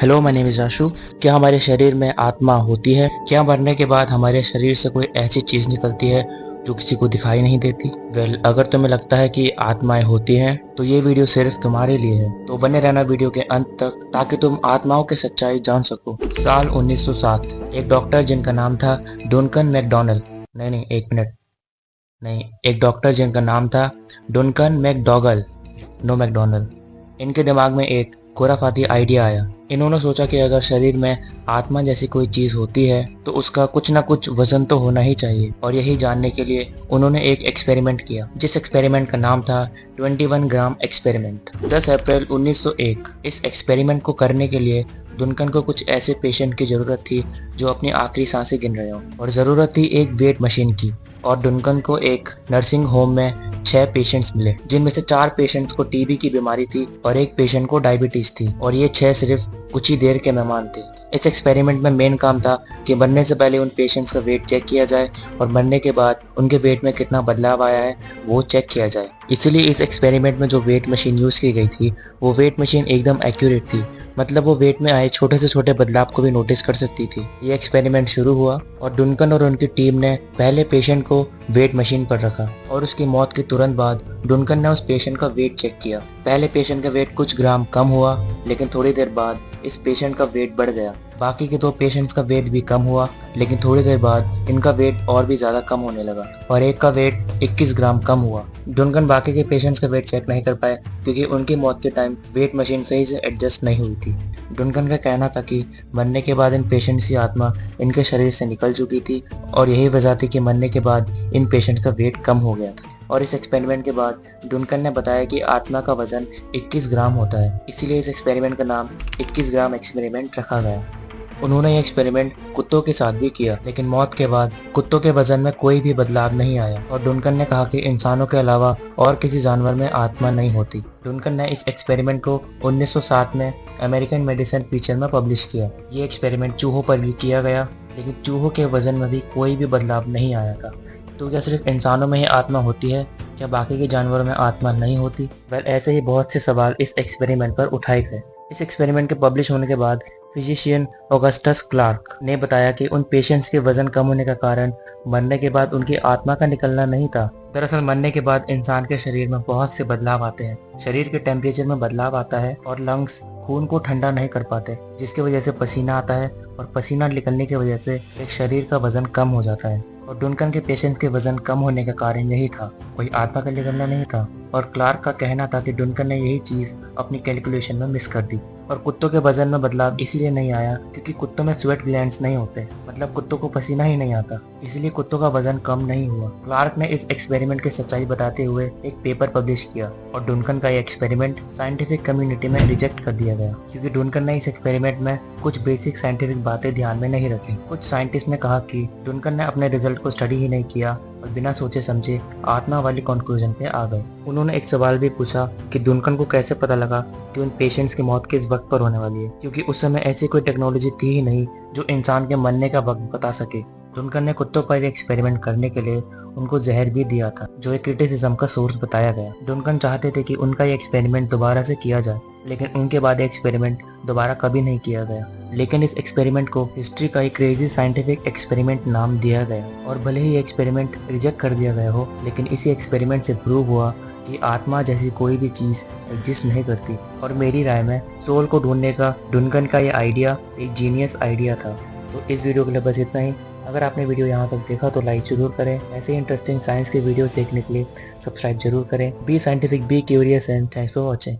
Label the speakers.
Speaker 1: Hello, my name is आशु। क्या हमारे शरीर में आत्मा होती है? क्या मरने के बाद हमारे शरीर से कोई ऐसी चीज़ निकलती है जो किसी को दिखाई नहीं देती? अगर तुम्हें लगता है कि आत्माएं होती हैं तो ये वीडियो सिर्फ तुम्हारे लिए है, तो बने रहना वीडियो के अंत तक ताकि तुम आत्माओं की सच्चाई जान सको। साल 1907, एक डॉक्टर जिनका नाम था डुनकन मैकडॉनल्ड, नहीं, एक मिनट, नहीं, एक डॉक्टर जिनका नाम था डुनकन मैकडॉगल, नो मैकडॉनल्ड। इनके दिमाग में एक खुराफाती आइडिया आया। इन्होंने सोचा कि अगर शरीर में आत्मा जैसी कोई चीज होती है तो उसका कुछ ना कुछ वजन तो होना ही चाहिए, और यही जानने के लिए उन्होंने एक एक्सपेरिमेंट किया, जिस एक्सपेरिमेंट का नाम था 21 ग्राम एक्सपेरिमेंट। 10 अप्रैल 1901। इस एक्सपेरिमेंट को करने के लिए डुनकन को कुछ ऐसे पेशेंट की जरूरत थी जो अपनी आखिरी सांसें गिन रहे हो, और जरूरत थी एक वेट मशीन की। और डुनकन को एक नर्सिंग होम में 6 पेशेंट्स मिले, जिनमें से 4 पेशेंट्स को टीबी की बीमारी थी और एक पेशेंट को डायबिटीज थी, और ये 6 सिर्फ कुछ ही देर के मेहमान थे। इस एक्सपेरिमेंट में मेन काम था कि मरने से पहले उन पेशेंट्स का वेट चेक किया जाए और मरने के बाद उनके वेट में कितना बदलाव आया है वो चेक किया जाए। इसलिए इस एक्सपेरिमेंट में जो वेट मशीन यूज की गई थी वो वेट मशीन एकदम एक्यूरेट थी, मतलब वो वेट में आए छोटे से छोटे बदलाव को भी नोटिस कर सकती थी। ये एक्सपेरिमेंट शुरू हुआ और डुनकन और उनकी टीम ने पहले पेशेंट को वेट मशीन पर रखा, और उसकी मौत के तुरंत बाद डुनकन ने उस पेशेंट का वेट चेक किया। पहले पेशेंट का वेट कुछ ग्राम कम हुआ, लेकिन थोड़ी देर बाद इस पेशेंट का वेट बढ़ गया। बाकी के 2 पेशेंट्स का वेट भी कम हुआ, लेकिन थोड़ी देर बाद इनका वेट और भी ज्यादा कम होने लगा, और एक का वेट 21 ग्राम कम हुआ। डुनकन बाकी के पेशेंट्स का वेट चेक नहीं कर पाए क्योंकि उनकी मौत के टाइम वेट मशीन सही से एडजस्ट नहीं हुई थी। डुनकन का कहना था कि मरने के बाद इन पेशेंट्स की आत्मा इनके शरीर से निकल चुकी थी, और यही वजह थी कि मरने के बाद इन पेशेंट्स का वेट कम हो गया था। और इस एक्सपेरिमेंट के बाद डुनकन ने बताया कि आत्मा का वजन 21 ग्राम होता है, इसीलिए इस एक्सपेरिमेंट का नाम 21 ग्राम एक्सपेरिमेंट रखा गया। उन्होंने ये एक्सपेरिमेंट कुत्तों के साथ भी किया, लेकिन मौत के बाद कुत्तों के वजन में कोई भी बदलाव नहीं आया, और डुनकन ने कहा कि इंसानों के अलावा और किसी जानवर में आत्मा नहीं होती। डुनकन ने इस एक्सपेरिमेंट को 1907 में अमेरिकन मेडिसिन फीचर में पब्लिश किया। ये एक्सपेरिमेंट चूहों पर भी किया गया, लेकिन चूहों के वजन में भी कोई भी बदलाव नहीं आया था। तो क्या सिर्फ इंसानों में ही आत्मा होती है? क्या बाकी के जानवरों में आत्मा नहीं होती? ऐसे ही बहुत से सवाल इस एक्सपेरिमेंट पर उठाए गए। इस एक्सपेरिमेंट के पब्लिश होने के बाद फिजिशियन ऑगस्टस क्लार्क ने बताया कि उन पेशेंट्स के वजन कम होने का कारण मरने के बाद उनकी आत्मा का निकलना नहीं था। दरअसल मरने के बाद इंसान के शरीर में बहुत से बदलाव आते हैं। शरीर के टेम्परेचर में बदलाव आता है, और लंग्स खून को ठंडा नहीं कर पाते, जिसकी वजह से पसीना आता है, और पसीना निकलने की वजह से एक शरीर का वजन कम हो जाता है। और डुनकन के पेशेंट्स के वजन कम होने का कारण यही था, कोई आत्मा का निकलना नहीं था। और क्लार्क का कहना था कि डुनकन ने यही चीज अपनी कैलकुलेशन में मिस कर दी। और कुत्तों के वजन में बदलाव इसीलिए नहीं आया क्योंकि कुत्तों में स्वेट ग्लैंड्स नहीं होते, मतलब कुत्तों को पसीना ही नहीं आता, इसलिए कुत्तों का वजन कम नहीं हुआ। क्लार्क ने इस एक्सपेरिमेंट की सच्चाई बताते हुए एक पेपर पब्लिश किया, और डुनकन का ये एक्सपेरिमेंट साइंटिफिक कम्युनिटी में रिजेक्ट कर दिया गया क्योंकि डुनकन ने इस एक्सपेरिमेंट में कुछ बेसिक साइंटिफिक बातें ध्यान में नहीं रखी। कुछ साइंटिस्ट ने कहा कि डुनकन ने अपने रिजल्ट को स्टडी ही नहीं किया और बिना सोचे समझे आत्मा वाली कंक्लूजन पे आ गए। उन्होंने एक सवाल भी पूछा कि डुनकन को कैसे पता लगा कि उन पेशेंट्स की मौत किस वक्त पर होने वाली है, क्योंकि उस समय ऐसी कोई टेक्नोलॉजी थी ही नहीं जो इंसान के मरने का वक्त बता सके। डुनकन ने कुत्तों पर एक्सपेरिमेंट करने के लिए उनको जहर भी दिया था, जो एक क्रिटिसिज्म का सोर्स बताया गया। डुनकन चाहते थे कि उनका ये एक्सपेरिमेंट दोबारा से किया जाए, लेकिन उनके बाद एक्सपेरिमेंट दोबारा कभी नहीं किया गया। लेकिन इस एक्सपेरिमेंट को हिस्ट्री का एक क्रेजी साइंटिफिक एक्सपेरिमेंट नाम दिया गया, और भले ही एक्सपेरिमेंट रिजेक्ट कर दिया गया हो, लेकिन इसी एक्सपेरिमेंट से प्रूव हुआ कि आत्मा जैसी कोई भी चीज एग्जिस्ट नहीं करती। और मेरी राय में सोल को ढूंढने का डुनकन का ये आइडिया एक जीनियस आइडिया था। तो इस वीडियो के लिए बस इतना ही। अगर आपने वीडियो यहाँ तक देखा तो लाइक जरूर करें। ऐसे ही इंटरेस्टिंग साइंस के वीडियो देखने के लिए सब्सक्राइब जरूर करें। B scientific, be curious, and thanks for watching.